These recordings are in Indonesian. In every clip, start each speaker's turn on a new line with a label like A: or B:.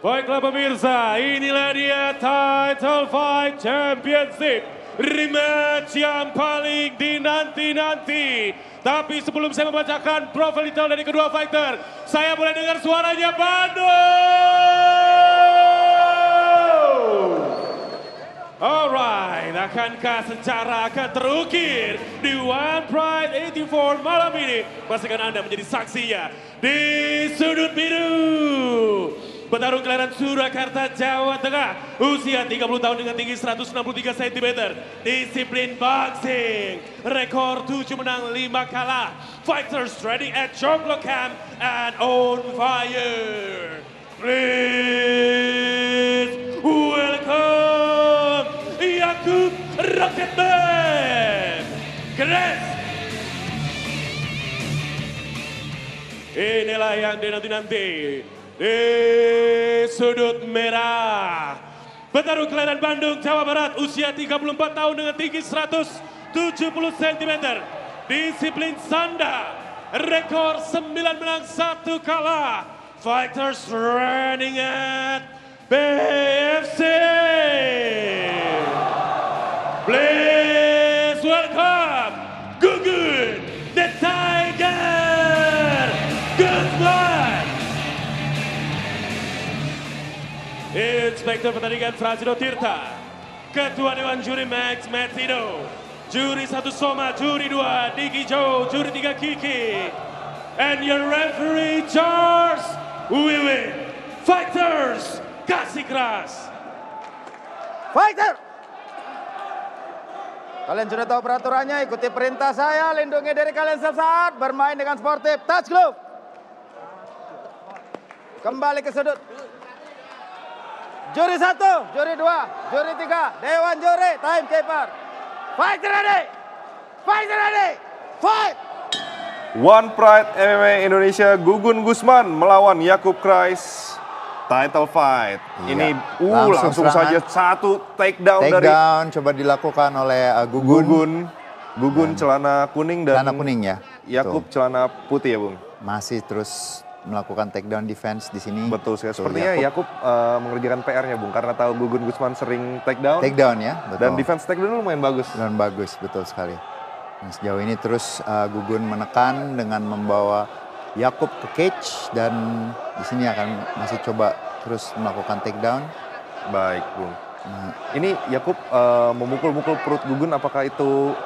A: Baiklah pemirsa, inilah dia Title Fight Championship. Rematch yang paling dinanti-nanti. Tapi sebelum saya membacakan profil detail dari kedua fighter, saya boleh dengar suaranya Bandung. Alright, akankah secara akan terukir di One Pride 84 malam ini? Pastikan Anda menjadi saksinya di sudut biru. Petarung kelahiran Surakarta, Jawa Tengah, usia 30 tahun dengan tinggi 163 cm, disiplin boxing, rekor 7 menang 5 kalah, fighters training at Joglo Camp and on fire. Please welcome Yakub Rocketman Kres. Inilah yang dinanti-nanti. Di sudut merah, petarung kelahiran Bandung, Jawa Barat, usia 34 tahun dengan tinggi 170 cm, disiplin sanda, rekor 9 menang 1 kalah, fighters training at BFC. Please welcome Gugun the Tiger Guzman. Inspektur pertandingan Frazido Tirta, Ketua Dewan Juri Max Metino, Juri 1 Soma, Juri 2 Diki Jo, Juri 3 Kiki, and your referee Charles Wiwin. Fighters, kasih keras.
B: Fighter! Kalian sudah tahu peraturannya, ikuti perintah saya, lindungi diri kalian sesaat, bermain dengan sportif, touch glove. Kembali ke sudut. Juri 1, juri 2, juri 3, Dewan Juri, timekeeper. Fighter ready! Fighter ready! Fight!
C: One Pride MMA Indonesia, Gugun Guzman melawan Yakub Krais. Title fight.
B: Iya.
C: Ini langsung saja satu takedown dari
B: coba dilakukan oleh Gugun.
C: Gugun celana kuning dan
B: Celana kuning ya.
C: Yakub celana putih ya, Bung.
B: Masih terus melakukan takedown defense di sini.
C: Betul sekali. Sepertinya Yakub mengerjakan PR-nya, Bung, karena tahu Gugun Guzman sering takedown.
B: Takedown ya, betul.
C: Dan defense takedown lumayan bagus.
B: Dan bagus, betul sekali. Nah, sejauh ini terus Gugun menekan dengan membawa Yakub ke cage dan di sini akan masih coba terus melakukan takedown.
C: Baik, Bung.
B: Nah,
C: ini Yakub memukul-mukul perut Gugun, apakah itu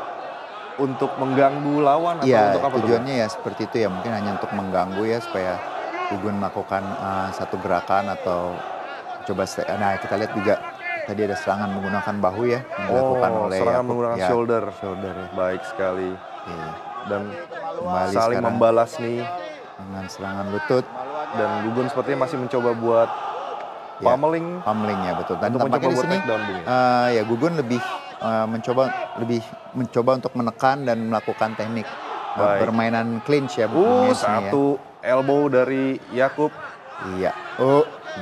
C: untuk mengganggu lawan atau
B: iya,
C: untuk apa?
B: tujuannya ya seperti itu ya, mungkin hanya untuk mengganggu ya supaya Gugun melakukan satu gerakan atau coba. Nah, kita lihat juga tadi ada serangan menggunakan bahu ya yang dilakukan oleh
C: serangan
B: Yakub.
C: menggunakan
B: Ya,
C: shoulder.
B: ya.
C: Baik sekali.
B: Iya.
C: Dan
B: Kembali
C: saling
B: sekarang
C: membalas nih.
B: dengan serangan lutut.
C: Dan Gugun sepertinya masih mencoba buat
B: Ya,
C: pummeling.
B: pummeling ya, betul. Dan
C: Untuk
B: tampaknya di
C: mencoba
B: sini
C: buat takedown, Bung,
B: ya Gugun lebih mencoba untuk menekan dan melakukan teknik permainan clinch ya.
C: Satu elbow dari Yakub.
B: Iya.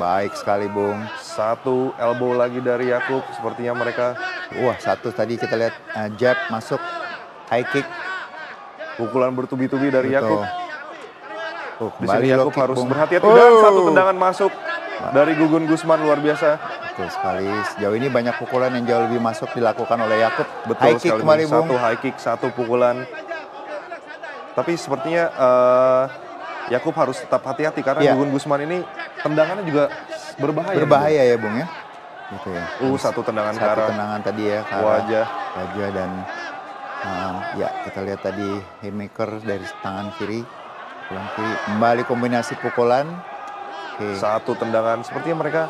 B: Baik sekali, Bung.
C: Satu elbow lagi dari Yakub. Sepertinya mereka.
B: Satu tadi kita lihat jab masuk, high kick.
C: Pukulan bertubi-tubi dari Yakub. Di
B: Kembali
C: sini Yakub
B: kick,
C: harus
B: Bung.
C: berhati-hati dan satu tendangan masuk dari Gugun Guzman, luar biasa.
B: Betul sekali. Sejauh ini banyak pukulan yang jauh lebih masuk dilakukan oleh Yakub.
C: Betul
B: High kick
C: sekali,
B: kembali, Bung.
C: Satu high kick, satu pukulan. Tapi sepertinya Yakub harus tetap hati-hati karena Gugun Guzman ini tendangannya juga berbahaya.
B: Berbahaya ya, Bung ya. Gitu ya.
C: Satu tendangan ke
B: Satu
C: arah
B: tendangan tadi ya ke arah
C: wajah
B: dan ya kita lihat tadi haymaker dari tangan kiri. Pukulan kiri, kembali kombinasi pukulan.
C: Satu tendangan, sepertinya mereka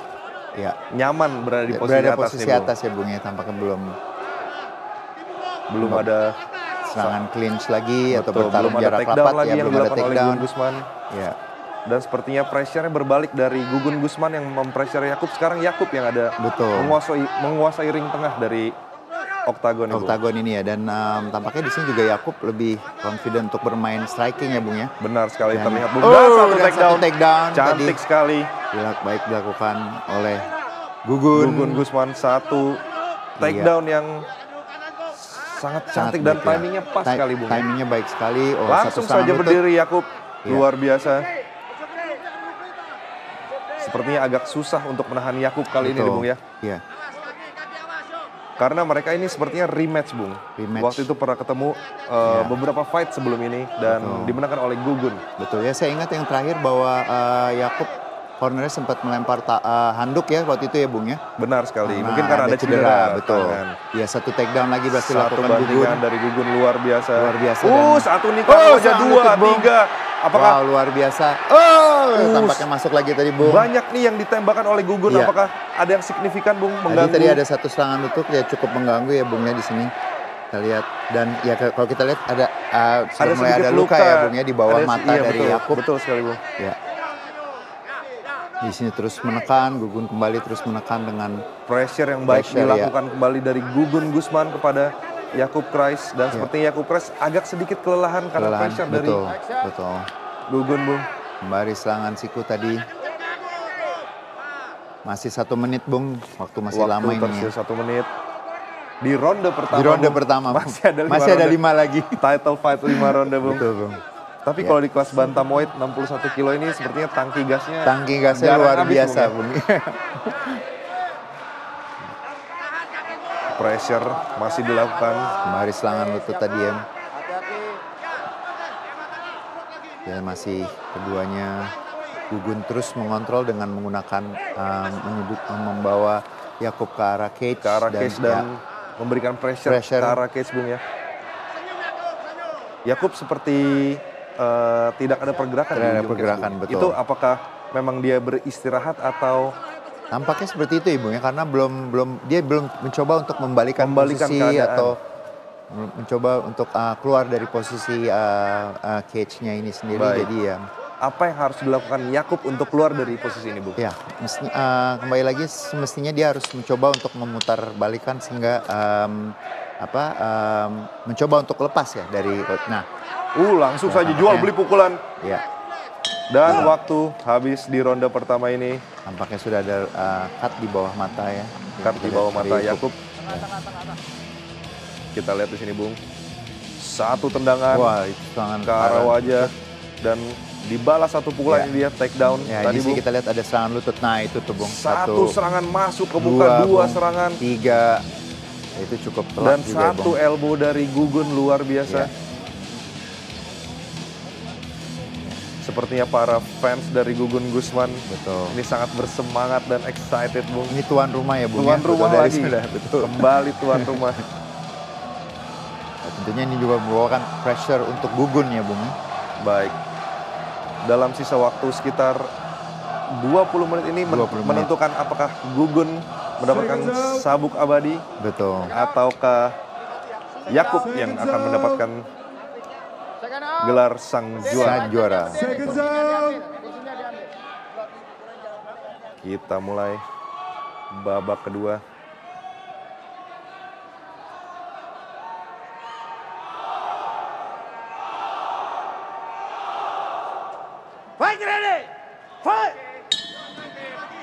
C: nyaman berada di posisi
B: atas ya, Bung ya. Tampaknya belum
C: ada
B: serangan clinch lagi atau
C: belum
B: bertarung
C: ada
B: jarak
C: takedown
B: rapat
C: lagi
B: ya,
C: yang
B: belum ada
C: dilakukan oleh
B: takedown.
C: Gugun Guzman.
B: Ya.
C: Dan sepertinya pressure-nya berbalik dari Gugun Guzman yang mempressure Yakub. Sekarang Yakub yang ada menguasai ring tengah dari oktagon
B: ini ya. Dan tampaknya di sini juga Yakub lebih confident untuk bermain striking ya, Bung ya.
C: Benar sekali,
B: dan,
C: terlihat Bung. Satu
B: takedown
C: cantik
B: tadi.
C: Sekali.
B: Baik dilakukan oleh Gugun
C: Guzman. Satu takedown yang sangat cantik dan timingnya pas sekali, Bung.
B: Timingnya baik sekali.
C: Langsung saja berdiri Yakub, luar biasa. sepertinya agak susah untuk menahan Yakub kali ini, Bung ya.
B: Iya.
C: Karena mereka ini sepertinya rematch, Bung.
B: Rematch.
C: Waktu itu pernah ketemu beberapa fight sebelum ini dan dimenangkan oleh Gugun.
B: Betul ya, saya ingat yang terakhir bahwa Yakub cornernya sempat melempar handuk ya waktu itu ya Bung ya.
C: Benar sekali, mungkin karena ada cedera.
B: Betul.
C: Tangan.
B: Ya, satu takedown lagi berhasil
C: Satu
B: lakukan Gugun.
C: bandingan dari Gugun luar biasa.
B: Luar biasa.
C: Satu nih aja, dua, tiga. Apakah
B: wow, luar biasa. Tampaknya masuk lagi tadi Bung.
C: banyak nih yang ditembakkan oleh Gugun?
B: Iya.
C: Apakah ada yang signifikan, Bung, mengganggu?
B: Tadi ada satu serangan lutut ya cukup mengganggu ya Bung ya di sini. Kita lihat dan ya kalau kita lihat ada sudah mulai
C: sedikit
B: ada luka ya Bung ya di bawah mata dari
C: betul,
B: Yakub.
C: Betul sekali, Bung.
B: Ya. Di sini terus menekan, Gugun kembali terus menekan dengan
C: Pressure yang baik
B: Pressure,
C: dilakukan kembali dari Gugun Gusman kepada Yakub Kreis. Dan sepertinya Yakub Kreis agak sedikit kelelahan karena pressure
B: betul,
C: dari
B: betul.
C: Gugun, Bung.
B: Kembali serangan siku tadi. Masih 1 menit Bung, waktu masih lama ini.
C: Tersisa 1 menit. Di ronde pertama.
B: Di ronde
C: Bung,
B: pertama.
C: Masih ada 5
B: 5 lagi.
C: Title fight 5 ronde, Bung.
B: Betul Bung.
C: Tapi kalau di kelas bantamweight 61 kilo ini sepertinya tangki gasnya
B: luar
C: jarang habis,
B: biasa
C: Bung,
B: Bung.
C: Pressure masih dilakukan.
B: Kembali serangan lutut tadi ya. Ya masih keduanya Gugun terus mengontrol dengan menggunakan membawa Yakub ke arah cage.
C: Dan memberikan pressure ke arah cage, Bung ya. Yakub seperti tidak ada pergerakan.
B: Tidak ada pergerakan, betul.
C: Itu apakah memang dia beristirahat atau?
B: Tampaknya seperti itu Ibu ya, karena dia belum mencoba untuk membalikan posisi
C: keadaan.
B: atau mencoba untuk keluar dari posisi cage-nya ini sendiri.
C: Baik.
B: Jadi ya.
C: Apa yang harus dilakukan Yakub untuk keluar dari posisi ini, Bu?
B: Ya, kembali lagi semestinya dia harus mencoba untuk memutar balikan sehingga mencoba untuk lepas ya dari. Nah,
C: langsung saja jual beli pukulan.
B: Ya.
C: Dan waktu habis di ronde pertama ini.
B: Tampaknya sudah ada cut di bawah mata ya.
C: Cut di bawah mata Yakub. Kita lihat di sini, Bung. Satu tendangan.
B: Wah, itu serangan
C: ke arah wajah dan dibalas satu pukulan ini dia take down.
B: Ya,
C: tadi
B: di sini kita lihat ada serangan lutut. Nah, itu tuh Bung.
C: Satu serangan masuk ke muka, dua serangan.
B: 3. Itu cukup telak
C: dan
B: juga,
C: satu
B: Bung.
C: elbow dari Gugun luar biasa.
B: Ya.
C: Sepertinya para fans dari Gugun Gusman ini sangat bersemangat dan excited, Bung.
B: Ini tuan rumah ya, Bung.
C: Tuan rumah lagi.
B: Betul.
C: Kembali tuan rumah.
B: Nah, tentunya ini juga membawakan pressure untuk Gugun ya, Bung.
C: Baik. Dalam sisa waktu sekitar 20 menit ini
B: 20 menit.
C: menentukan apakah Gugun mendapatkan sabuk abadi.
B: Betul.
C: Ataukah Yakub yang akan mendapatkan gelar sang juara. Kita mulai babak kedua.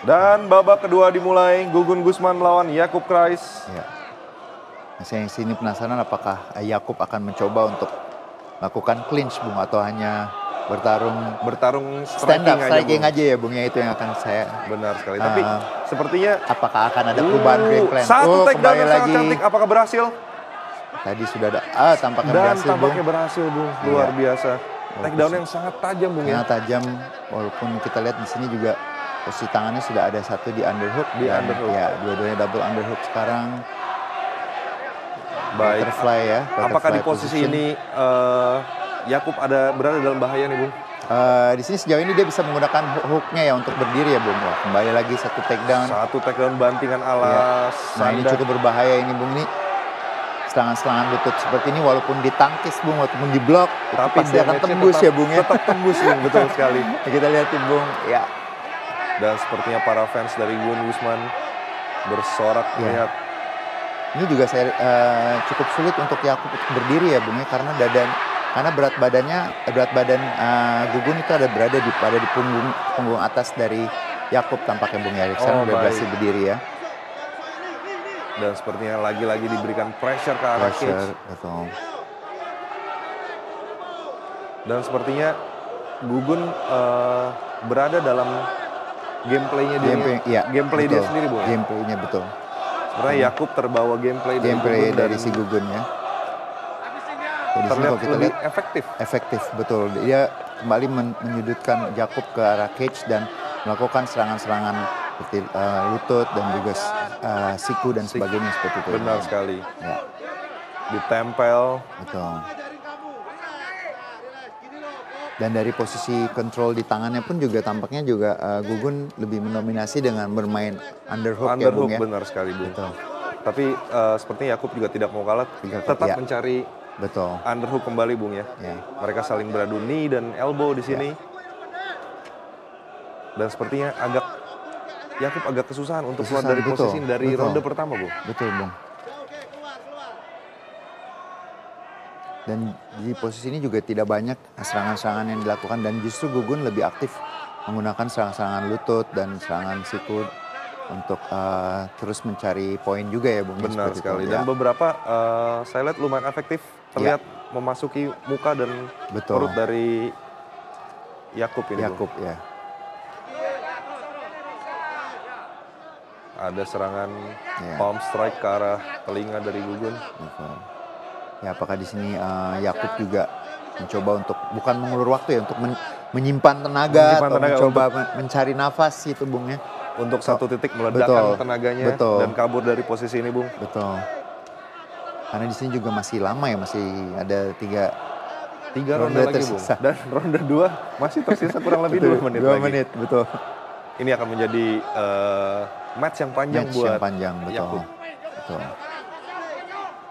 C: Dan babak kedua dimulai. Gugun Gusman melawan Yakub Kreis.
B: Ya. Saya yang sini penasaran apakah Yakub akan mencoba untuk lakukan clinch, Bung, atau hanya bertarung striking aja ya, Bung, ya, itu yang akan saya.
C: Benar sekali. Tapi sepertinya
B: apakah akan ada perubahan game plan?
C: Satu takedown yang sangat
B: lagi.
C: cantik, apakah berhasil?
B: Tadi sudah ada tampaknya
C: dan
B: berhasil,
C: tampaknya
B: Bung.
C: berhasil, Bung. Luar biasa. Takedown yang sangat tajam, Bung.
B: Yang tajam, walaupun kita lihat di sini juga posisi tangannya sudah ada satu di underhook. Ya, dua-duanya double underhook sekarang.
C: Baik.
B: Butterfly ya.
C: Apakah di posisi ini Yakub berada dalam bahaya nih, Bung?
B: Di sini sejauh ini dia bisa menggunakan hooknya ya untuk berdiri ya, Bung. Wah, kembali lagi satu takedown.
C: Satu takedown bantingan ala
B: ya. Nah, ini
C: Sanda.
B: cukup berbahaya ini, Bung. Ini serangan-serangan lutut seperti ini walaupun ditangkis, Bung, walaupun diblok, tapi pasti akan tembus ya, Bung, ya.
C: Tetap tembus, Bung. Betul sekali.
B: Kita lihatin, Bung. Ya.
C: Dan sepertinya para fans dari Gugun Gusman bersorak melihat.
B: Ini juga saya cukup sulit untuk Yakub berdiri ya, Bung, ya, karena berat badan Gugun itu berada di punggung atas dari Yakub tampaknya, Bung, ya. Sekarang udah berhasil berdiri ya.
C: Dan sepertinya lagi-lagi diberikan pressure ke arah cage.
B: Betul.
C: Dan sepertinya Gugun berada dalam gameplaynya dia,
B: iya,
C: gameplay dia
B: betul.
C: sendiri, Bung.
B: Gameplaynya betul.
C: Sebenarnya Yakub terbawa gameplay
B: Dari si Gugun ya. Jadi sini
C: terlihat
B: kalau kita
C: lebih
B: lihat
C: efektif.
B: efektif, betul. Dia kembali menyudutkan Jakub ke arah cage dan melakukan serangan-serangan seperti lutut dan juga siku dan sebagainya seperti itu.
C: Benar sekali.
B: Ya,
C: Ditempel.
B: betul. Dan dari posisi kontrol di tangannya pun juga tampaknya juga Gugun lebih mendominasi dengan bermain underhook ya Bung ya.
C: Benar sekali, Bung.
B: Betul.
C: Tapi sepertinya Yakub juga tidak mau kalah, tetap
B: ya.
C: mencari
B: Betul.
C: underhook kembali, Bung ya.
B: Ya.
C: Mereka saling beradu knee dan elbow di sini. Dan sepertinya Yakub agak kesusahan untuk keluar dari
B: betul,
C: posisi dari
B: betul.
C: ronde pertama, Bung.
B: Betul, Bung. Dan di posisi ini juga tidak banyak serangan-serangan yang dilakukan dan justru Gugun lebih aktif menggunakan serangan-serangan lutut dan serangan siku untuk terus mencari poin juga ya Bung.
C: Benar sekali.
B: Itu,
C: Dan
B: ya.
C: beberapa saya lihat lumayan efektif, terlihat memasuki muka dan
B: Betul.
C: perut dari Yakub ini.
B: Yakub
C: Bung.
B: ya.
C: Ada serangan palm strike ke arah telinga dari Gugun.
B: Betul. Ya apakah di sini Yakub juga mencoba untuk bukan mengulur waktu ya untuk menyimpan tenaga atau mencoba mencari nafas itu Bung ya.
C: Untuk satu titik meledakkan tenaganya dan kabur dari posisi ini, Bung.
B: Betul. Karena di sini juga masih lama ya, masih ada tiga
C: ronde lagi, Bung. Dan ronde 2 masih tersisa kurang lebih 2 menit lagi.
B: 2 menit, betul.
C: Ini akan menjadi match yang panjang
B: match
C: buat
B: yang panjang, betul.
C: Yakub.
B: Betul.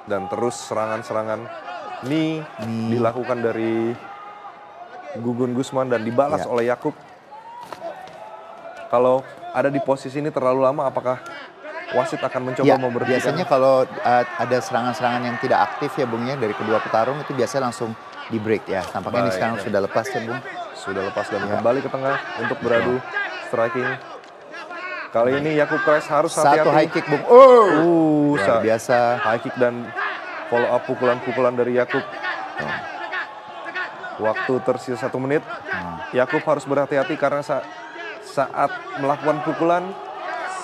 C: Dan terus serangan-serangan knee dilakukan dari Gugun Gusman dan dibalas oleh Yakub. Kalau ada di posisi ini terlalu lama, apakah wasit akan mencoba memberhentikan?
B: Biasanya kalau ada serangan-serangan yang tidak aktif ya Bung ya dari kedua petarung itu biasanya langsung di break ya. Tampaknya ini sekarang sudah lepas ya Bung.
C: Sudah lepas dan kembali ke tengah untuk beradu striking. Kali ini Yakub Krais harus hati-hati.
B: Satu high kick Bung. Luar biasa.
C: High kick dan follow up pukulan-pukulan dari Yakub. Waktu tersisa 1 menit. Yakub harus berhati-hati karena saat melakukan pukulan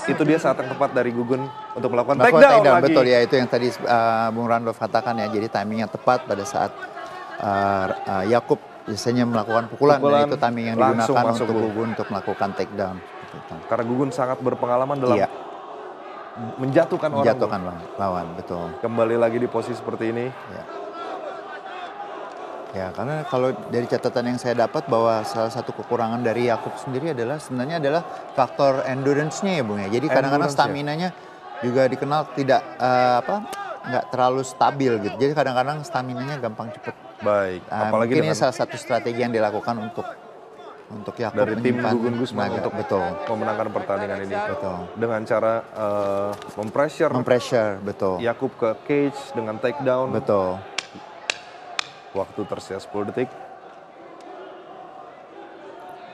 C: itu dia saat yang tepat dari Gugun untuk melakukan takedown lagi.
B: Betul ya, itu yang tadi Bung Randolph katakan ya. Jadi timingnya tepat pada saat Yakub biasanya melakukan pukulan dan itu timing yang digunakan untuk Gugun untuk melakukan takedown.
C: Karena Gugun sangat berpengalaman dalam menjatuhkan
B: lawan, betul.
C: Kembali lagi di posisi seperti ini.
B: Ya, karena kalau dari catatan yang saya dapat bahwa salah satu kekurangan dari Yakub sendiri sebenarnya adalah faktor endurance-nya ya Bung ya. Jadi kadang-kadang stamina-nya juga dikenal tidak nggak terlalu stabil gitu. Jadi kadang-kadang stamina-nya gampang cepet.
C: Baik, apalagi
B: ini salah satu strategi yang dilakukan untuk Yakub
C: dari tim Gugun Gusman untuk memenangkan pertandingan ini.
B: Betul.
C: Dengan cara
B: mempressure, betul.
C: Yakub ke cage dengan takedown.
B: Betul.
C: Waktu tersisa 10 detik.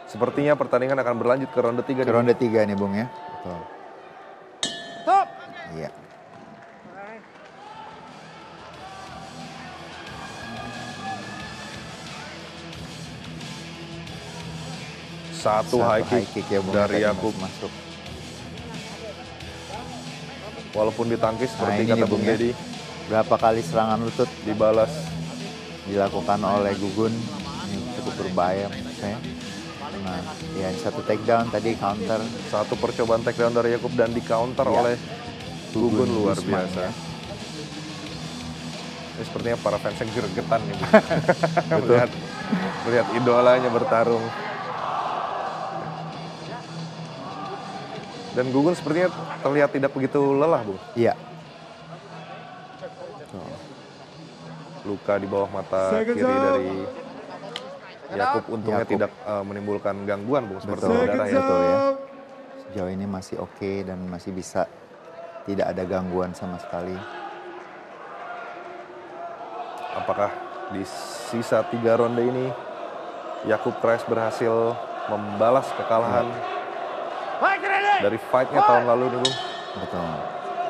C: Sepertinya pertandingan akan berlanjut ke ronde 3.
B: Ke ronde 3 nih Bung ya. Betul.
D: Stop.
B: Iya.
C: Satu high kick
B: ya, Bung,
C: dari Yakub
B: masuk.
C: Walaupun ditangkis seperti kata Bung Deddy.
B: Berapa kali serangan lutut
C: dibalas
B: dilakukan oleh Gugun, ini cukup berbahaya menurut saya. Nah, ya satu takedown tadi counter.
C: Satu percobaan takedown dari Yakub dan di counter oleh Gugun luar biasa. Ini sepertinya para fans yang gregetan nih. melihat idolanya bertarung. Dan Gugun sepertinya terlihat tidak begitu lelah, Bu.
B: Iya.
C: Luka di bawah mata kiri dari Yakub untungnya tidak menimbulkan gangguan, Bung, seperti darah ya.
B: Betul ya. Sejauh ini masih oke dan masih bisa tidak ada gangguan sama sekali.
C: Apakah di sisa 3 ronde ini Yakub Krais berhasil membalas kekalahan dari fight-nya tahun lalu nih, Bung?
B: Betul.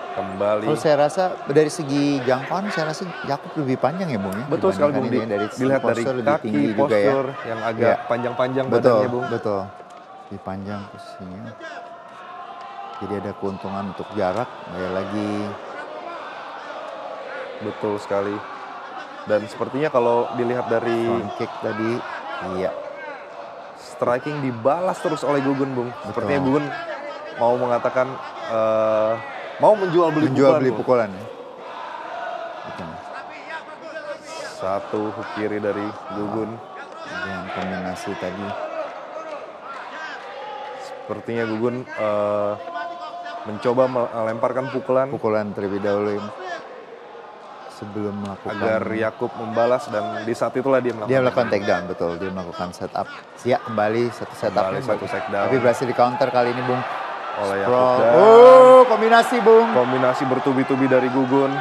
C: Kembali.
B: Kalau saya rasa dari segi jangkauan saya rasa Yakub lebih panjang ya Bung ya.
C: Betul sekali Bung.
B: Dilihat dari
C: kaki,
B: lebih tinggi
C: postur
B: juga ya.
C: yang agak panjang-panjang badannya Bung.
B: Betul. Lebih panjang posisinya. Jadi ada keuntungan untuk jarak. Kayak lagi.
C: Betul sekali. Dan sepertinya kalau dilihat dari
B: Front kick tadi. Iya.
C: striking dibalas terus oleh Gugun, Bung. Sepertinya Gugun mau mengatakan mau menjual beli
B: pukulan ya. Betul.
C: Satu hook kiri dari Gugun.
B: Dengan kombinasi tadi.
C: Sepertinya Gugun mencoba melemparkan pukulan
B: terlebih dahulu sebelum melakukan
C: agar Yakub membalas, dan di saat itulah dia
B: melakukan takedown. Betul, dia melakukan setup. Siap kembali satu setup. Tapi berhasil di counter kali ini, Bung.
C: Oleh Yakub.
B: Oh, kombinasi, Bung.
C: Kombinasi bertubi-tubi dari Gugun.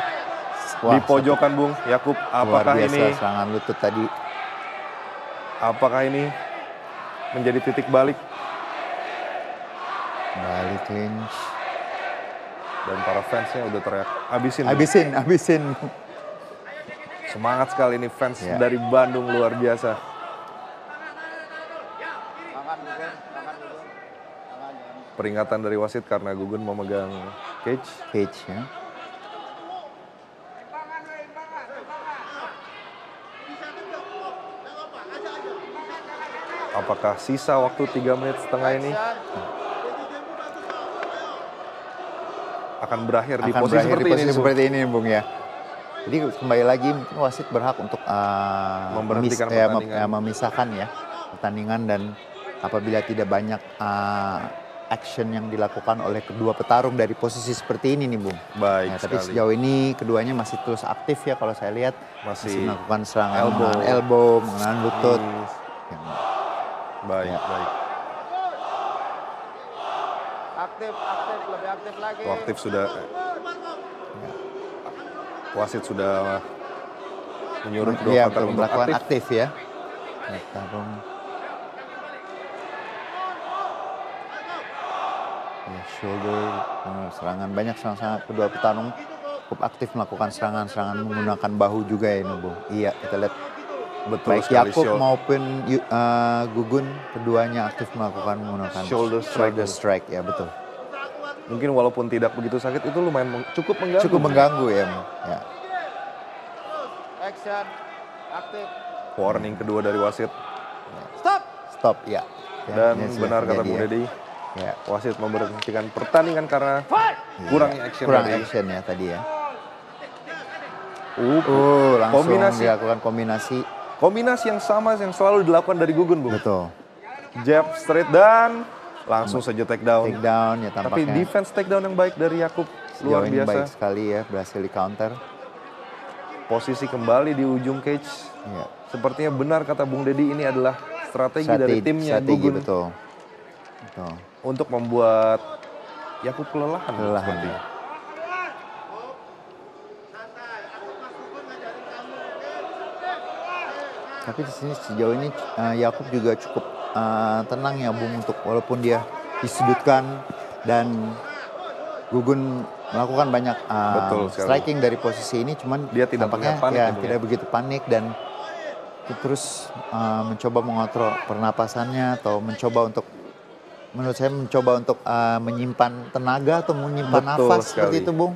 C: Di pojokan, Bung. Yakub, apakah
B: luar biasa
C: ini
B: serangan lutut tadi?
C: Apakah ini menjadi titik balik?
B: Balik clinch.
C: Dan para fansnya udah teriak,
B: Habisin.
C: Semangat sekali ini fans dari Bandung, luar biasa. Peringatan dari wasit karena Gugun memegang cage
B: ya.
C: Apakah sisa waktu 3 menit setengah ini akan berakhir di posisi
B: seperti ini, Bung ya. Jadi kembali lagi mungkin wasit berhak untuk
C: memberhentikan pertandingan,
B: memisahkan ya pertandingan, dan apabila tidak banyak action yang dilakukan oleh kedua petarung dari posisi seperti ini nih, Bung.
C: Baik
B: ya, tapi sejauh ini keduanya masih terus aktif ya, kalau saya lihat masih melakukan serangan mengenai elbow, mengenai lutut.
C: Baik.
D: Aktif, lebih aktif lagi.
C: Aktif sudah. Wasit sudah menyuruh kedua petarung untuk
B: melakukan aktif ya. Petarung. Ya, shoulder, serangan banyak serangan kedua petarung cukup aktif melakukan serangan menggunakan bahu juga ya, Bung. Iya, kita lihat.
C: Betul,
B: baik Yakub maupun Gugun, keduanya aktif menggunakan shoulder strike ya, betul.
C: Mungkin walaupun tidak begitu sakit, itu lumayan cukup
B: mengganggu ya.
D: Action, aktif.
C: Warning kedua dari wasit.
B: Stop ya.
C: Dan benar kata Bung Deddy, wasit memberhentikan pertandingan karena kurangnya action.
B: Action ya tadi ya.
C: Langsung
B: dilakukan
C: kombinasi yang sama yang selalu dilakukan dari Gugun, Bung.
B: Betul.
C: Jab straight dan langsung saja takedown
B: ya tampaknya.
C: Tapi defense takedown yang baik dari Yakub luar biasa.
B: Baik sekali ya, berhasil di counter.
C: Posisi kembali di ujung cage.
B: Ya.
C: Sepertinya benar kata Bung Deddy, ini adalah strategi dari timnya Gugun.
B: Betul.
C: Untuk membuat Yakub kelelahan.
B: Ya. Tapi di sini sejauh ini Yakub juga cukup tenang ya, Bung, untuk walaupun dia disudutkan dan Gugun melakukan banyak striking dari posisi ini, cuman
C: dia tidak panik,
B: tidak begitu panik dan terus mencoba mengontrol pernapasannya atau mencoba untuk menyimpan tenaga atau menyimpan nafas seperti itu, Bung.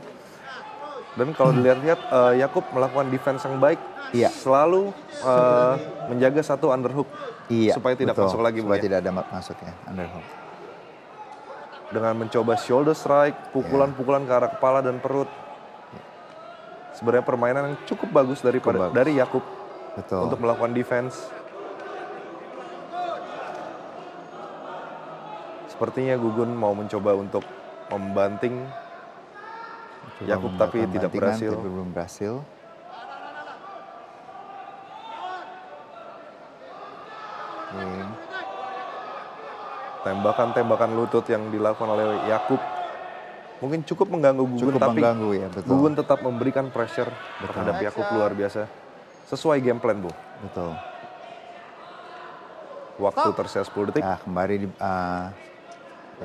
C: Dan kalau dilihat-lihat Yakub melakukan defense yang baik. Selalu menjaga satu underhook supaya tidak masuk lagi.
B: Supaya tidak ada masuk ya, underhook.
C: Dengan mencoba shoulder strike, pukulan-pukulan ke arah kepala dan perut. Sebenarnya permainan yang cukup bagus dari Yakub untuk melakukan defense. Sepertinya Gugun mau mencoba untuk membanting Yakub, tapi tidak berhasil.
B: Belum berhasil.
C: Tembakan-tembakan lutut yang dilakukan oleh Yakub mungkin cukup mengganggu Gugun, tapi Gugun tetap memberikan pressure terhadap Yakub luar biasa. Sesuai game plan, Bu.
B: Betul.
C: Waktu tersisa 10 detik.
B: Kembali
D: Lebih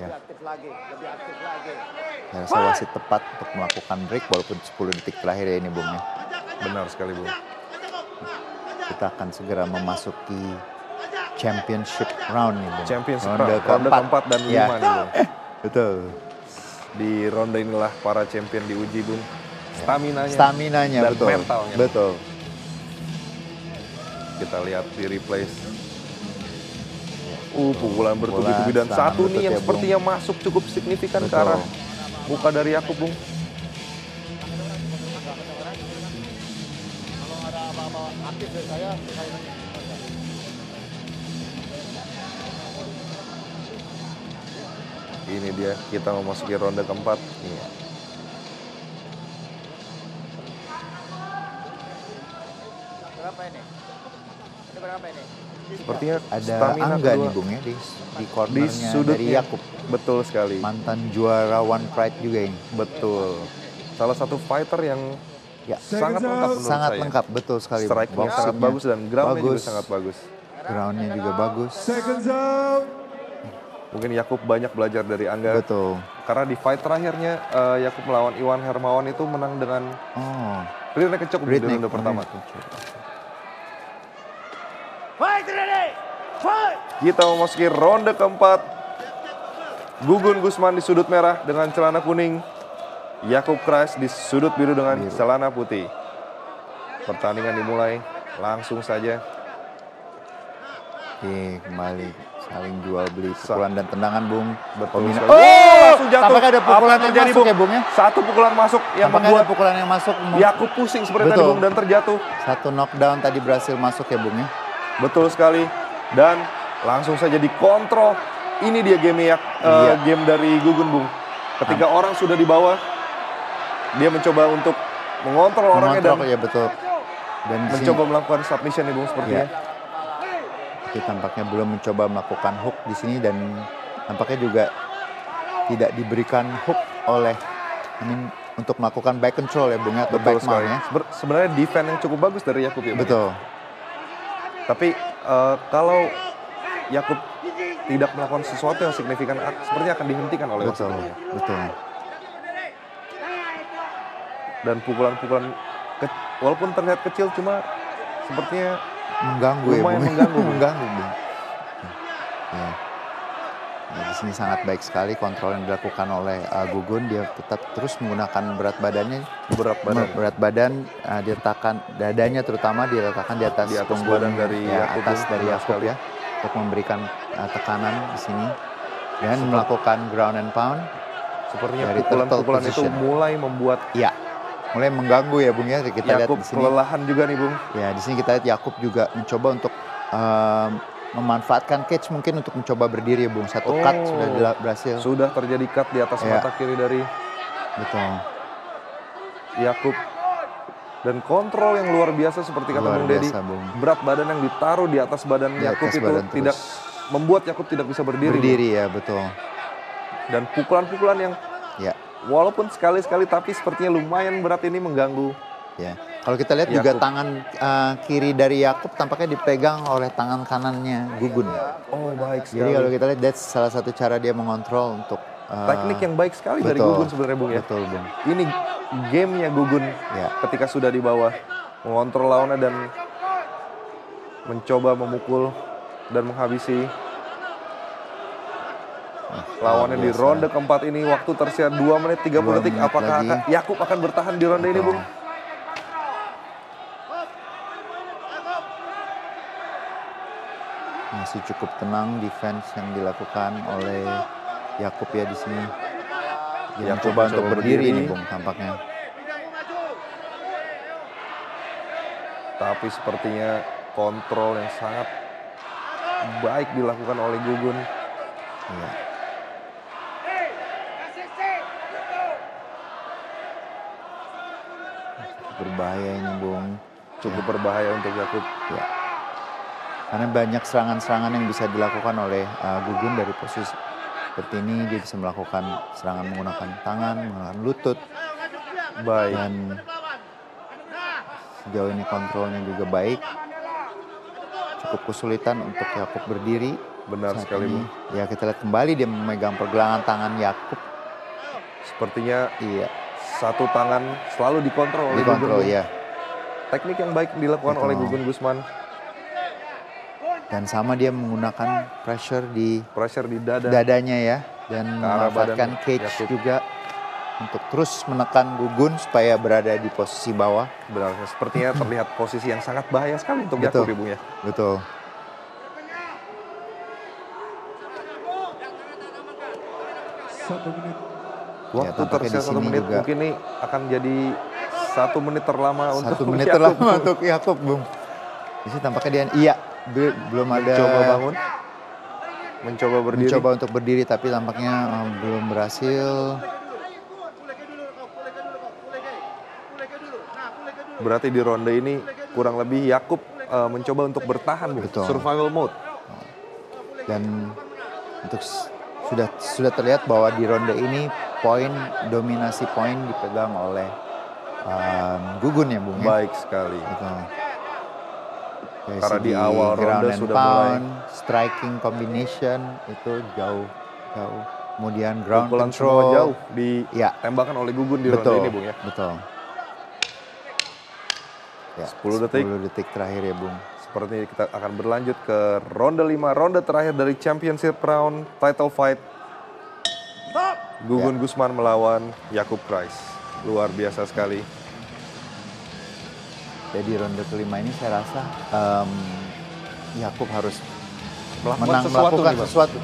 D: aktif lagi.
B: Ya, rasa wasit tepat untuk melakukan break walaupun 10 detik terakhir ya ini, Bung ya.
C: Benar sekali, Bung.
B: Kita akan segera memasuki championship round nih, Bung.
C: Championship
B: Ronde
C: ronde keempat dan
B: Ya.
C: 5 nih, Bung.
B: Betul.
C: Di ronde inilah para champion diuji, Bung.
B: Staminanya
C: dan
B: betul.
C: mentalnya.
B: Betul.
C: Kita lihat di replay. Pukulan bertubi-tubi dan
B: sangat
C: satu nih
B: lutut
C: yang
B: ya, Bung.
C: sepertinya masuk cukup signifikan ke
B: Betul.
C: arah muka dari Yakub, Bung. Ini dia, kita memasuki ronde keempat.
B: Iya.
D: Berapa ini? Ini berapa ini?
C: Sepertinya
B: Ada
C: stamina
B: Angga
C: kedua
B: nih, Bung ya, di
C: di
B: cornernya dari
C: sudutnya.
B: Yakub.
C: Betul sekali.
B: Mantan juara One Pride juga ini.
C: Betul. Salah satu fighter yang
B: Ya,
C: sangat lengkap menurut
B: sangat
C: saya.
B: lengkap, betul sekali.
C: Strike-nya sangat
B: Boxing-nya
C: bagus dan ground-nya juga
B: bagus.
C: sangat bagus.
B: Ground-nya juga bagus.
C: Mungkin Yakub banyak belajar dari Angga.
B: Betul.
C: Karena di fight terakhirnya Yakub melawan Iwan Hermawan itu menang dengan
B: Oh,
C: rear naked choke di
B: Rear
C: ronde
B: naked
C: pertama.
B: choke.
D: Fight ready! Fight!
C: Kita memasuki ronde keempat. Gugun Gusman di sudut merah dengan celana kuning. Yakub Krais di sudut biru dengan celana putih. Pertandingan dimulai langsung saja.
B: Oke, kembali saling jual beli pukulan dan tendangan, Bung.
C: Betul
B: Pemina-
C: sekali. Langsung jatuh.
B: Tampaknya ada pukulan
C: Apa
B: yang
C: terjadi,
B: masuk
C: Bung?
B: ya, Bung ya.
C: Satu pukulan masuk yang
B: Tampaknya
C: membuat
B: ada pukulan yang masuk.
C: Yakub pusing seperti tadi,
B: Betul.
C: Bung, dan terjatuh.
B: Satu knockdown tadi berhasil masuk ya, Bung ya.
C: Betul sekali. Dan langsung saja dikontrol. Ini dia game dari Gugun, Bung. Ketika orang sudah di bawah, dia mencoba untuk mengontrol orangnya dan
B: Mengontrol, ya betul. Dan di sini-
C: mencoba melakukan submission nih, Bung, sepertinya.
B: Tapi tampaknya belum mencoba melakukan hook di sini dan tampaknya juga tidak diberikan hook oleh untuk melakukan back control ya, Bung ya, atau
C: Betul
B: back mount
C: sekali.
B: ya.
C: Sebenarnya defense yang cukup bagus dari Yakub ya, Bung.
B: Betul.
C: Tapi kalau Yakub tidak melakukan sesuatu yang signifikan, sepertinya akan dihentikan oleh wasit.
B: Betul. Betul.
C: Dan pukulan-pukulan walaupun terlihat kecil, cuma sepertinya
B: Mengganggu ya,
C: lumayan
B: Bung.
C: mengganggu, Bung.
B: Mengganggu, Bung. Ya. Ya, di sini sangat baik sekali kontrol yang dilakukan oleh Gugun. Dia tetap terus menggunakan berat badannya. Berat badan diletakkan, dadanya terutama diletakkan di atas punggung
C: badan dari Yakub,
B: atas
C: Bung.
B: dari
C: Benar
B: Yakub
C: sekali.
B: ya, untuk memberikan tekanan di sini dan melakukan ground and pound.
C: Sepertinya
B: Dari
C: pukulan-pukulan
B: turtle
C: itu
B: position.
C: mulai membuat
B: Ya, mulai mengganggu ya, Bung ya. Kita lihat
C: Yakub
B: di sini.
C: kelelahan juga nih, Bung.
B: Ya, di sini kita lihat Yakub juga mencoba untuk memanfaatkan cage mungkin untuk mencoba berdiri ya, Bung. Satu cut sudah berhasil.
C: Sudah terjadi cut di atas
B: Ya.
C: mata kiri dari
B: Betul.
C: Yakub. Dan kontrol yang luar biasa seperti kata
B: Luar
C: Bung Dedi.
B: biasa, Bung.
C: Berat badan yang ditaruh di atas badan
B: Di
C: Yakub
B: atas
C: itu
B: badan
C: tidak
B: terus.
C: membuat Yakub tidak bisa berdiri. Bung.
B: Berdiri ya, betul.
C: Dan pukulan-pukulan yang
B: Ya,
C: walaupun sekali-sekali tapi sepertinya lumayan berat ini mengganggu.
B: ya. Kalau kita lihat juga
C: Yakub.
B: tangan kiri dari Yakub tampaknya dipegang oleh tangan kanannya Gugun.
C: Oh, baik
B: Jadi
C: sekali.
B: kalau kita lihat that's salah satu cara dia mengontrol untuk
C: Teknik yang baik sekali dari
B: betul.
C: Gugun sebenarnya, Bung ya.
B: Betul, Bung.
C: Ini gamenya Gugun
B: Ya.
C: ketika sudah di bawah, mengontrol lawannya dan mencoba memukul dan menghabisi lawannya di
B: biasa.
C: ronde keempat ini. Waktu tersisa 2 menit 30 detik.
B: 2 menit
C: Apakah
B: lagi.
C: Yakub akan bertahan di ronde ini,
B: Betul.
C: Bung?
B: Masih cukup tenang defense yang dilakukan oleh Yakub ya di sini. Dia
C: Yakub
B: mencoba untuk
C: mencoba
B: berdiri
C: berdiri.
B: nih, Bung, tampaknya.
C: Tapi sepertinya kontrol yang sangat baik dilakukan oleh Gugun.
B: Iya. Berbahaya ini, Bung.
C: Cukup berbahaya untuk Yakub.
B: Ya. Karena banyak serangan-serangan yang bisa dilakukan oleh Gugun dari posisi seperti ini. Dia bisa melakukan serangan menggunakan tangan, menggunakan lutut.
C: Baik.
B: Dan sejauh ini kontrolnya juga baik. Cukup kesulitan untuk Yakub berdiri.
C: Benar
B: saat
C: sekali,
B: ini.
C: Bung.
B: Ya, kita lihat kembali dia memegang pergelangan tangan Yakub.
C: Sepertinya
B: Iya,
C: satu tangan selalu dikontrol oleh
B: dikontrol
C: Gugun.
B: ya.
C: Teknik yang baik dilakukan
B: Betul.
C: oleh Gugun Gusman.
B: Dan sama dia menggunakan pressure di
C: dada.
B: dadanya ya. Dan
C: Ke arah
B: memanfaatkan
C: badan
B: cage
C: Yakub.
B: juga untuk terus menekan Gugun supaya berada di posisi bawah.
C: Benar, sepertinya terlihat posisi yang sangat bahaya sekali untuk
B: Betul.
C: Yakub Ibu ya.
B: Betul.
C: Waktu
B: tampaknya
C: tersisa
B: di
C: 1
B: sini
C: menit
B: juga.
C: mungkin ini akan jadi 1 menit terlama untuk
B: 1 menit
C: Yakub.
B: terlama untuk Yakub, Bung. Di sini tampaknya dia belum ada
C: Mencoba bangun. Mencoba berdiri.
B: mencoba untuk berdiri tapi tampaknya belum berhasil.
C: Berarti di ronde ini kurang lebih Yakub mencoba untuk bertahan, Bu.
B: Betul.
C: Survival mode.
B: Dan untuk sudah terlihat bahwa di ronde ini dominasi poin dipegang oleh Gugun ya, Bung ya.
C: Baik sekali.
B: Betul. Dari
C: Karena di
B: segi
C: awal ronde
B: ground and
C: sudah
B: pound, striking combination itu jauh. Kemudian ground
C: Pukulan
B: control
C: semua jauh
B: Ya.
C: ditembakkan oleh Gugun di
B: Betul.
C: ronde ini, Bung ya.
B: Betul. Ya,
C: 10 detik.
B: 10 detik terakhir ya, Bung.
C: Seperti kita akan berlanjut ke ronde 5, ronde terakhir dari championship round title fight. Gugun Gusman melawan Yakub Kreis. Luar biasa sekali.
B: Jadi ronde kelima ini saya rasa Yakub harus
C: Melakukan
B: melakukan
C: nih, Bang.
B: sesuatu.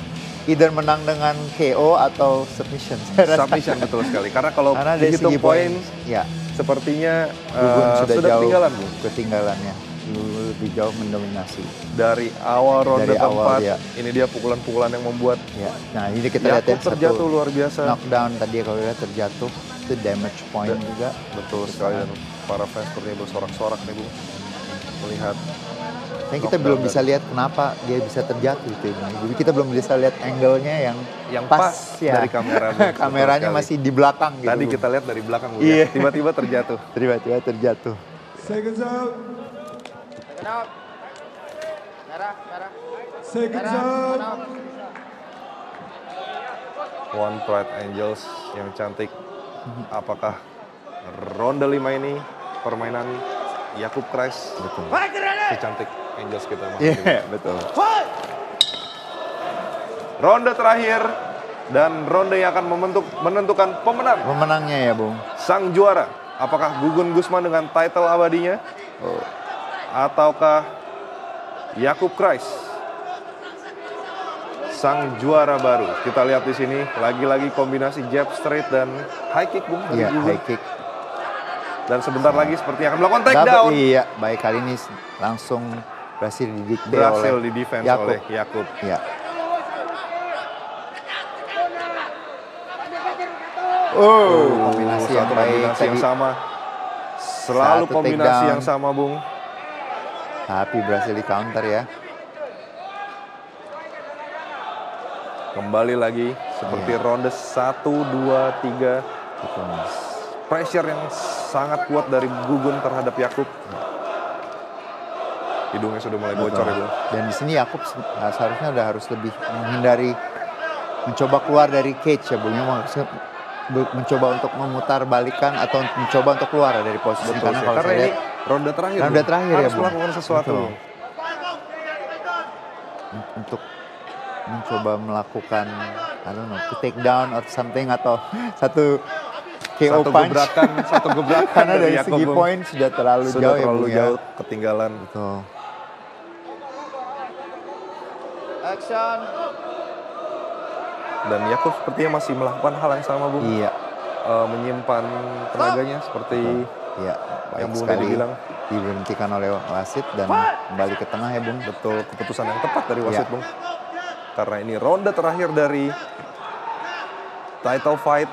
B: Either menang dengan KO atau submission. Saya rasa.
C: Submission betul sekali. Karena kalau
B: Karena dari
C: dihitung
B: segi
C: poin,
B: ya,
C: sepertinya
B: Gugun sudah jauh
C: ketinggalan, Bu.
B: ketinggalannya. Lebih jauh mendominasi.
C: Dari awal ronde
B: Dari awal,
C: keempat,
B: ya.
C: ini dia pukulan-pukulan yang membuat
B: Ya. Nah, ini kita lihat ya,
C: Yakub terjatuh luar biasa.
B: knockdown tadi kalau lihat terjatuh. Itu damage point juga.
C: Betul sekali, dan para fans sepertinya bersorak-sorak nih, Bu. Melihat
B: Dan kita belum bisa lihat kenapa dia bisa terjatuh itu. Jadi kita belum bisa lihat angle-nya yang pas ya.
C: dari kamera, Bu. Betul
B: Kameranya
C: sekali.
B: masih di belakang gitu.
C: Tadi
B: Bu.
C: kita lihat dari belakang, Bu.
B: Iya.
C: Ya. Tiba-tiba terjatuh.
B: Tiba-tiba terjatuh.
D: Second out.
E: Merah.
D: Second out.
C: One Pride Angels yang cantik. Apakah ronde 5 ini permainan Yakub Kreis si cantik Angels kita?
B: Iya, betul.
C: Ronde terakhir dan ronde yang akan menentukan pemenang.
B: Pemenangnya ya, Bung.
C: Sang juara, apakah Gugun Gusman dengan title abadinya? Ataukah Yakub Kreis, sang juara baru? Kita lihat di sini lagi-lagi kombinasi jab straight dan high kick, Bung. dari
B: Iya,
C: Gugun.
B: high kick.
C: Dan sebentar lagi seperti akan melakukan takedown.
B: Iya, baik kali ini langsung berhasil didikte
C: Berhasil
B: oleh
C: di defense
B: Yakub.
C: oleh Yakub.
B: Iya. Kombinasi yang
C: Satu
B: baik
C: kombinasi yang
B: tadi.
C: sama. Selalu
B: Satu
C: kombinasi
B: takedown.
C: yang sama, Bung.
B: Tapi berhasil di counter ya.
C: Kembali lagi seperti ronde 1, 2, 3.
B: Betul, Mas.
C: Pressure yang sangat kuat dari Gugun terhadap Yakub. Hidungnya sudah mulai bocor ya, Bung.
B: Dan di sini Yakub seharusnya udah harus lebih menghindari mencoba keluar dari cage ya, Bung. Maksudnya mencoba untuk memutar balikan atau mencoba untuk keluar dari posisi.
C: Betul
B: Karena
C: sih.
B: kalau
C: Karena
B: saya
C: ini
B: lihat
C: ronde terakhir,
B: ronde
C: Bung.
B: terakhir ya,
C: Harus
B: Bung.
C: melakukan sesuatu,
B: Betul.
C: Bung.
B: Untuk mencoba melakukan I don't know, to take down or something atau satu KO punch.
C: Satu gebrakan
B: Karena dari
C: Yakub,
B: segi
C: Bung.
B: poin sudah terlalu
C: Sudah
B: jauh ya,
C: terlalu
B: Bung, ya.
C: jauh ketinggalan.
B: Betul.
E: Action.
C: Dan Yakub sepertinya masih melakukan hal yang sama, Bung.
B: Iya.
C: Menyimpan tenaganya seperti
B: Iya, baik
C: yang Bung
B: sekali
C: tadi bilang.
B: diberhentikan oleh wasit dan kembali ke tengah ya, Bung.
C: Betul, keputusan yang tepat dari wasit,
B: Iya.
C: Bung. Karena ini ronde terakhir dari title fight.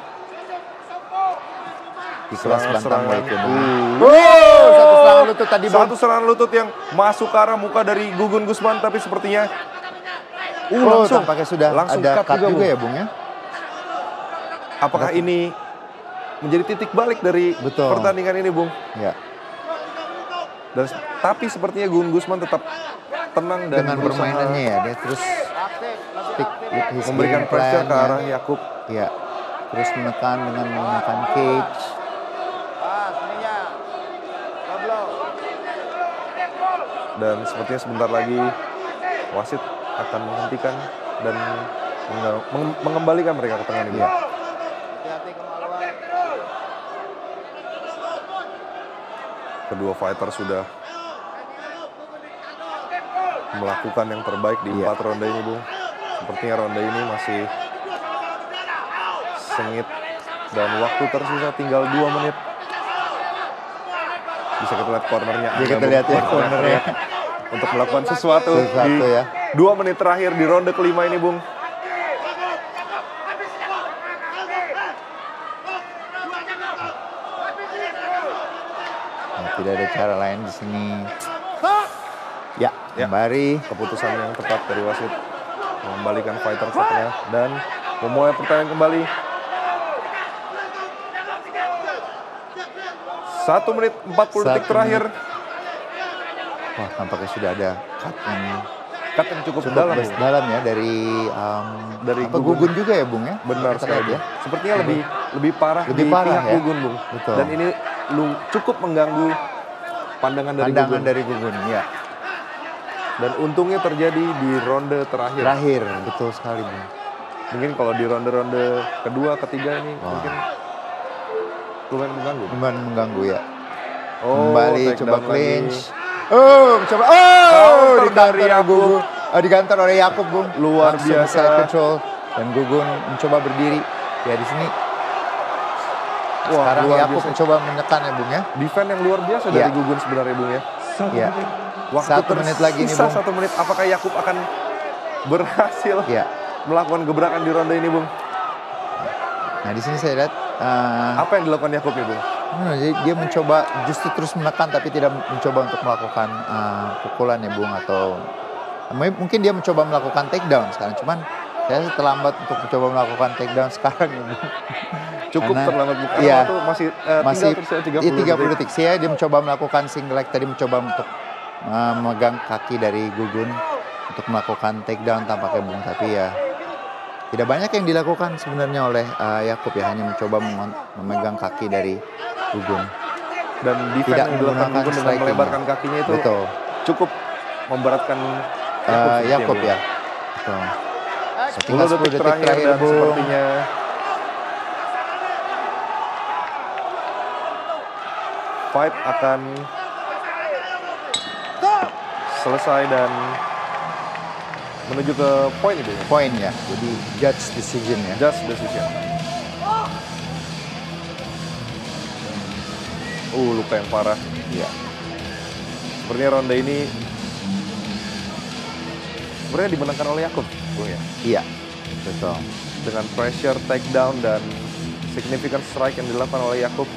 B: Di kelas bantamweight ya, Bung.
C: Satu
B: serangan lutut tadi, Bung.
C: Satu serangan lutut yang masuk ke arah muka dari Gugun Gusman, tapi sepertinya langsung
B: tampaknya sudah
C: langsung
B: ada
C: cut
B: cut
C: juga,
B: juga
C: Bung.
B: ya, Bung ya.
C: Apakah ini menjadi titik balik dari
B: Betul.
C: pertandingan ini, Bung?
B: Ya.
C: Dan tapi sepertinya Gugun Gusman tetap tenang dan
B: Dengan
C: berusaha
B: permainannya ya, dia terus stick with his
C: memberikan
B: game
C: pressure
B: plan
C: ke
B: ya.
C: arah Yakub.
B: Ya. Terus menekan dengan menggunakan cage.
E: Sininya. Doblo.
C: Dan sepertinya sebentar lagi wasit akan menghentikan dan mengembalikan mereka ke tengah ini.
E: Hati-hati kemaluan.
C: Kedua fighter sudah melakukan yang terbaik di 4 ronde ini, Bung. Sepertinya ronde ini masih sengit dan waktu tersisa tinggal 2 menit. Bisa kita lihat cornernya.
B: Bisa kita lihat ya cornernya.
C: Untuk melakukan sesuatu di
B: ya.
C: 2 menit terakhir di ronde kelima ini, Bung.
B: Nah, tidak ada cara lain di sini. Ya, kembali.
C: Keputusan yang tepat dari wasit mengembalikan fighter ke tengah dan memulai pertandingan kembali. 1 menit 40 detik terakhir.
B: Wah, tampaknya sudah ada
C: Cut yang cukup dalam, Bung.
B: dalam ya dari Gugun juga ya, Bung ya.
C: Benar sekali ya. Sepertinya lebih parah
B: Lebih
C: di
B: parah
C: pihak
B: ya.
C: Gugun, Bung.
B: Betul.
C: Dan ini cukup mengganggu pandangan dari Gugun.
B: ya.
C: Dan untungnya terjadi di ronde terakhir.
B: Betul sekali, Bung.
C: Mungkin kalau di ronde-ronde kedua, ketiga ini mungkin lumayan mengganggu.
B: Lumayan mengganggu ya.
C: Oh,
B: Kembali
C: take
B: coba
C: down
B: clinch.
C: lagi.
B: Coba
C: Counter dari Yakub.
B: Digantar oleh Yakub, Bung.
C: Luar
B: Langsung
C: biasa.
B: side control dan Gugun mencoba berdiri. Ya di sini.
C: Wah,
B: Sekarang
C: luar
B: Yakub
C: biasa.
B: mencoba menekan ya, Bung ya.
C: Defense yang luar biasa
B: Ya.
C: dari Gugun sebenarnya, Bung ya.
B: Ya.
C: Waktu
B: 1 menit lagi nih,
C: tersisa
B: Bung.
C: 1 menit. Apakah Yakub akan berhasil
B: Ya.
C: melakukan gebrakan di ronde ini, Bung?
B: Nah di sini saya lihat
C: Apa yang dilakukan Yakub nih, Bung?
B: dia mencoba justru terus menekan tapi tidak mencoba untuk melakukan pukulan ya, Bung, atau mungkin dia mencoba melakukan takedown sekarang, cuman saya terlambat untuk mencoba melakukan takedown sekarang ya, Bung.
C: Cukup
B: Karena-
C: terlambat, Bung. Karena
B: iya.
C: waktu masih
B: Masih
C: tinggal tersisa
B: 30 detik. Dia mencoba melakukan single leg tadi, mencoba untuk memegang kaki dari Gugun untuk melakukan takedown tampaknya, Bung, tapi ya tidak banyak yang dilakukan sebenarnya oleh Yakub ya, hanya mencoba memegang kaki dari Gugun.
C: Dan defense
B: Tidak
C: yang dilakukan
B: menggunakan
C: Gugun dengan
B: striking.
C: melebarkan kakinya itu
B: Betul.
C: cukup memberatkan
B: Yakub
C: sepertinya,
B: ya. Betul.
C: Bung.
B: Tinggal
C: 10 detik terakhir dan
B: Bung.
C: sepertinya fight akan selesai dan menuju ke poin itu ya.
B: Poin ya, jadi judge decision ya.
C: Just decision. Luka yang parah.
B: Iya.
C: Sepertinya ronde ini sebenarnya dimenangkan oleh Yakub, Bung ya.
B: Iya, betul.
C: Dengan pressure, takedown dan significant strike yang dilakukan oleh Yakub.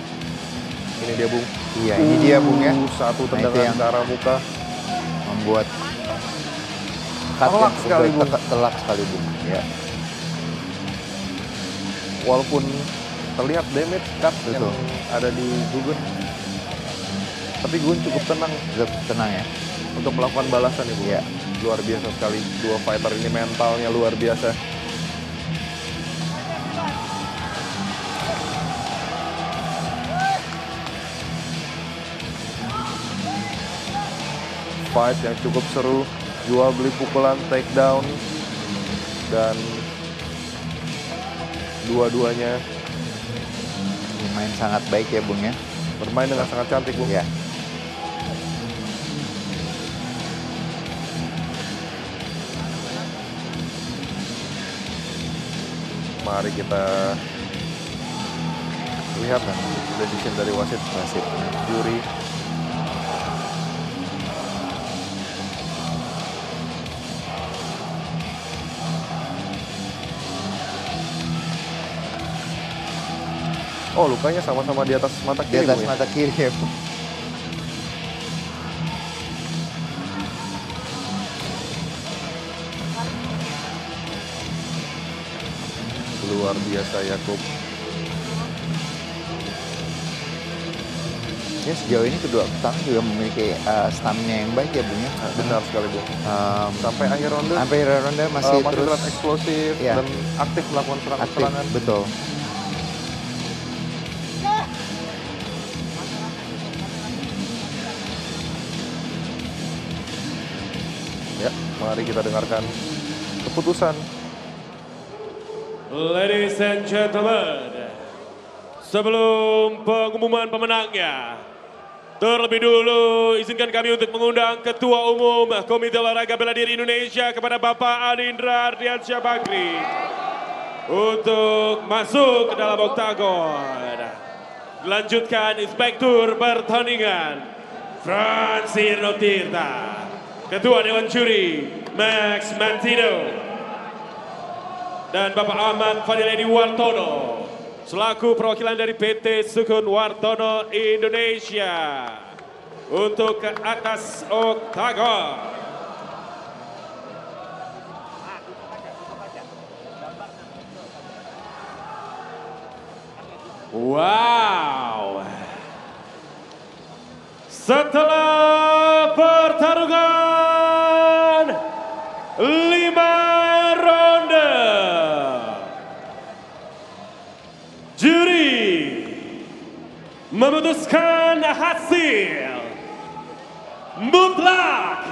C: Ini dia, Bung.
B: Iya, ini dia, Bung ya.
C: Satu
B: Nah, itu
C: tendangan
B: yang
C: ke arah muka.
B: membuat cut
C: Telak
B: yang
C: sekali, Bung.
B: telak sekali, Bung. Ya.
C: Walaupun terlihat damage cut yang
B: Betul.
C: ada di Gugun. Tapi Gugun cukup tenang
B: Tetap tenang ya.
C: untuk melakukan balasan ya, Bung.
B: Iya.
C: Luar biasa sekali. Dua fighter ini mentalnya luar biasa. Fight yang cukup seru, jual beli pukulan, takedown, dan dua-duanya
B: Main sangat baik ya, Bung ya.
C: bermain dengan sangat cantik, Bung.
B: Iya.
C: Mari kita lihat decision dari wasit juri. Oh, lukanya sama-sama di atas mata
B: Di
C: kiri,
B: atas
C: Bung, ya?
B: mata kiri ya, Bung.
C: Luar biasa Yakub.
B: Ya, sejauh ini kedua petarung juga memiliki stamina yang baik ya, Bung ya.
C: Benar sekali, Bung. Sampai akhir ronde
B: Sampai ronde masih terus
C: terlihat eksplosif
B: Iya.
C: dan aktif melakukan
B: aktif.
C: serangan.
B: Betul.
C: Ya, mari kita dengarkan keputusan.
A: Ladies and gentlemen, sebelum pengumuman pemenangnya, terlebih dulu izinkan kami untuk mengundang Ketua Umum Komite Olahraga Bela Diri Indonesia kepada Bapak Anindra Ardiansyah Bakri untuk masuk ke dalam oktagon. Dilanjutkan inspektur pertandingan Fransirno Tirta, Ketua Dewan Juri Max Mantino, dan Bapak Ahmad Fadil Edi Wartono selaku perwakilan dari PT Sukun Wartono Indonesia untuk ke atas oktagon. Wow. Setelah pertarungan 5 ronde, juri memutuskan hasil mutlak.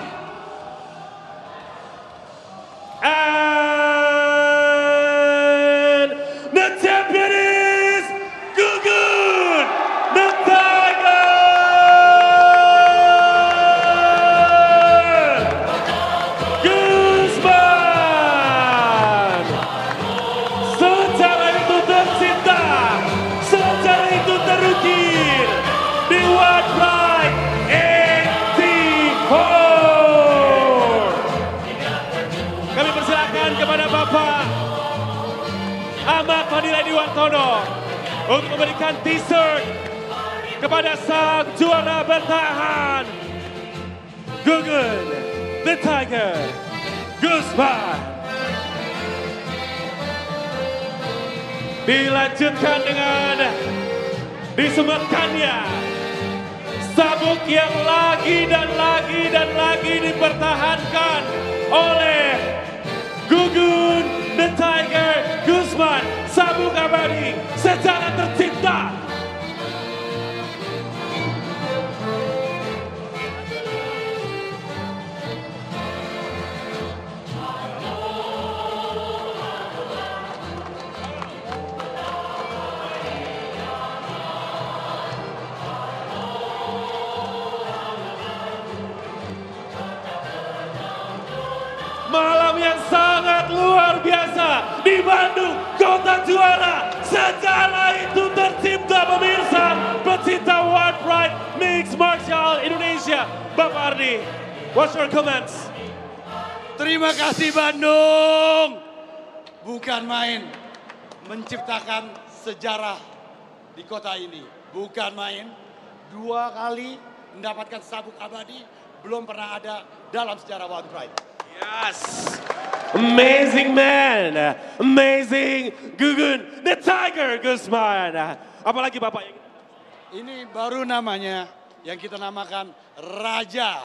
A: And the champion is Gugun the Tiger! Guzman! Secara itu tercipta, secara itu terukir di World Pride 84. Kami persilakan kepada Bapak Ahmad Fadil Edi Wartono untuk memberikan t-shirt kepada sang juara bertahan Gugun the Tiger Guzman. Dilanjutkan dengan disematkannya sabuk yang lagi dan lagi dan lagi dipertahankan oleh Gugun the Tiger Guzman, sabuk abadi secara tercipta. Malam yang sangat luar biasa di Bandung, kota juara. Secara itu tercipta pemirsa, pecinta World Pride Mixed Martial Indonesia. Bapak Ardi, what's your comments?
F: Terima kasih Bandung. Bukan main menciptakan sejarah di kota ini. Bukan main, 2 kali mendapatkan sabuk abadi, belum pernah ada dalam sejarah World Pride.
A: Yes, amazing man, amazing Gugun the Tiger Guzman. Apalagi Bapak yang
F: ini baru namanya yang kita namakan Raja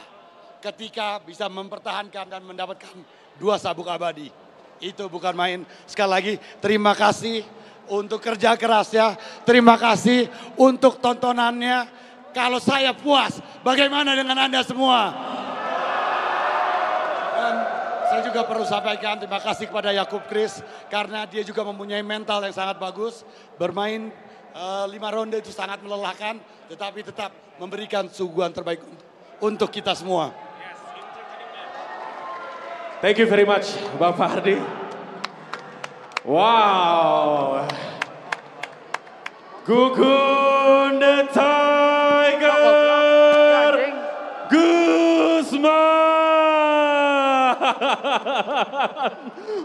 F: ketika bisa mempertahankan dan mendapatkan 2 sabuk abadi. Itu bukan main. Sekali lagi terima kasih untuk kerja kerasnya, terima kasih untuk tontonannya. Kalau saya puas, bagaimana dengan Anda semua? Dan saya juga perlu sampaikan terima kasih kepada Yakub Chris karena dia juga mempunyai mental yang sangat bagus. Bermain 5 ronde itu sangat melelahkan, tetapi tetap memberikan suguhan terbaik untuk kita semua.
A: Thank you very much, Bapak Ardi. Wow. Gugun the Tiger Guzman.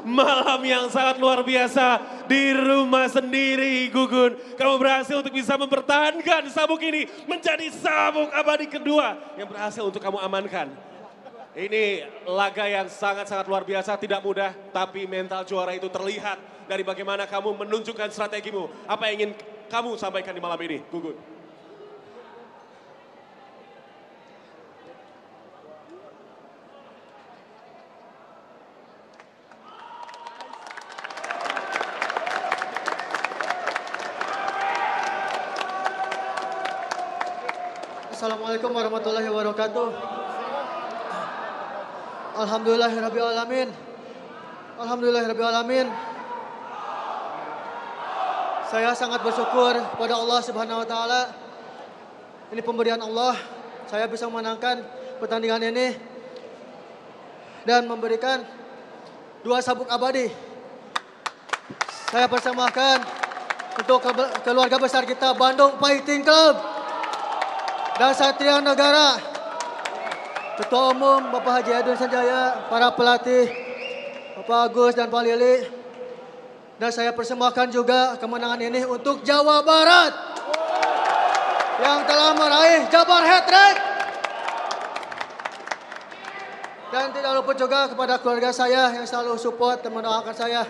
A: Malam yang sangat luar biasa di rumah sendiri, Gugun. Kamu berhasil untuk bisa mempertahankan sabuk ini menjadi sabuk abadi kedua yang berhasil untuk kamu amankan. Ini laga yang sangat-sangat luar biasa, tidak mudah, tapi mental juara itu terlihat dari bagaimana kamu menunjukkan strategimu. Apa yang ingin kamu sampaikan di malam ini, Gugun?
G: Assalamualaikum warahmatullahi wabarakatuh. Alhamdulillahirrabbilalamin. Alhamdulillahirrabbilalamin. Saya sangat bersyukur pada Allah Subhanahu wa taala. Ini pemberian Allah. Saya bisa memenangkan pertandingan ini dan memberikan 2 sabuk abadi. Saya persembahkan untuk keluarga besar kita Bandung Fighting Club dan Satria Negara. Ketua Umum Bapak Haji Edwin Sanjaya, para pelatih Bapak Agus dan Pak Lili. Dan saya persembahkan juga kemenangan ini untuk Jawa Barat yang telah meraih Jabar Hat-Trick. Dan tidak lupa juga kepada keluarga saya yang selalu support dan mendoakan saya.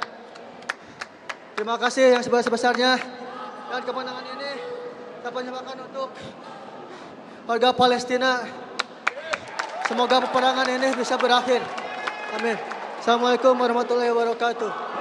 G: Terima kasih yang sebesar-besarnya. Dan kemenangan ini saya persembahkan untuk warga Palestina. Semoga peperangan ini bisa berakhir. Amin. Assalamualaikum warahmatullahi wabarakatuh.